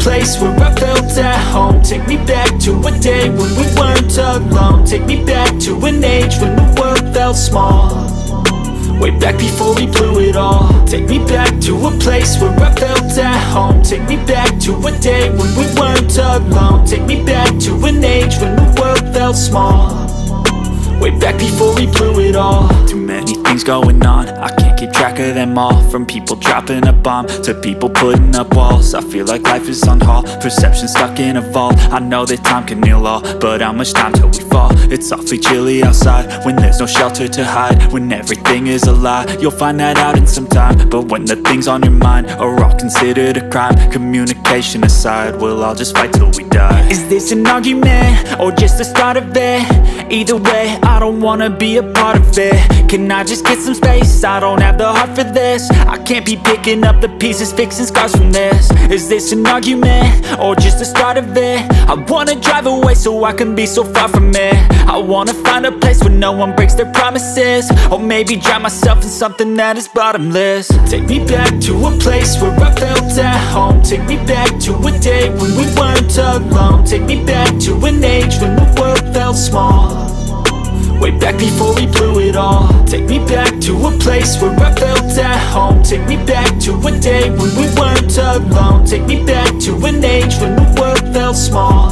place where I felt at home. Take me back to a day when we weren't alone. Take me back to an age when the world felt small, way back before we blew it all. Take me back to a place where I felt at home. Take me back to a day when we weren't alone. Take me back to an age when the world felt small, way back before we blew it all. Too many things going on, I can't keep track of them all. From people dropping a bomb to people putting up walls. I feel like life is on hold, perception stuck in a vault. I know that time can heal all, but how much time till we fall? It's awfully chilly outside when there's no shelter to hide. When everything is a lie, you'll find that out in some time. But when the things on your mind are all considered a crime, communication aside, we'll all just fight till we die. Is this an argument or just the start of it? Either way, I don't wanna be a part of it. Can I just get some space? I don't have the heart for this. I can't be picking up the pieces, fixing scars from this. Is this an argument or just the start of it? I wanna drive away so I can be so far from it. I wanna find a place where no one breaks their promises, or maybe drown myself in something that is bottomless. Take me back to a place where I felt at home. Take me back to a day when we weren't alone. Take me back to an age when the world felt small, way back before we blew it all. Take me back to a place where I felt at home. Take me back to a day when we weren't alone. Take me back to an age when the world felt small,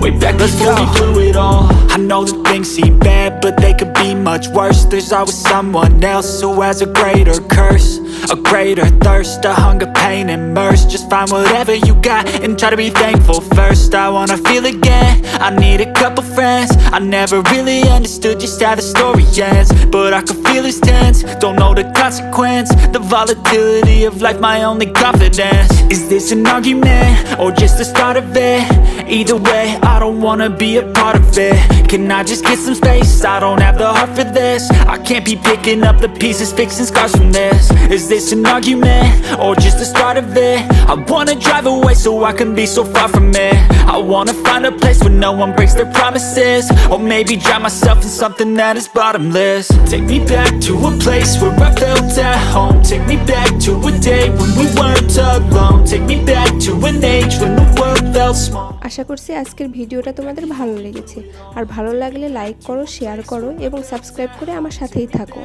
way back before we blew it all. I know that things seem bad, but they could be much worse. There's always someone else who has a greater curse, a greater thirst, a hunger, pain, and mercy. Just find whatever you got and try to be thankful first. I wanna feel again, I need a couple friends. I never really understood just how the story ends, but I can feel it's tense, don't know the consequence. The volatility of life, my only confidence. Is this an argument or just the start of it? Either way, I don't wanna be a part of it. Can I just get some space? I don't have the heart for this. I can't be picking up the pieces, fixing scars from this. Is this an argument or just the start of it? I wanna drive away so I can be so far from it. I wanna find a place where no one breaks their promises, or maybe drown myself in something that is bottomless. Take me back to a place where I felt at home. Take me back to a day when we weren't alone. Take me back to an age when the world felt small. আশা করছি আজকের ভিডিওটা তোমাদের ভালো লেগেছে, আর ভালো লাগলে like করো, share করো এবং সাবস্ক্রাইব করে আমার সাথেই থাকো।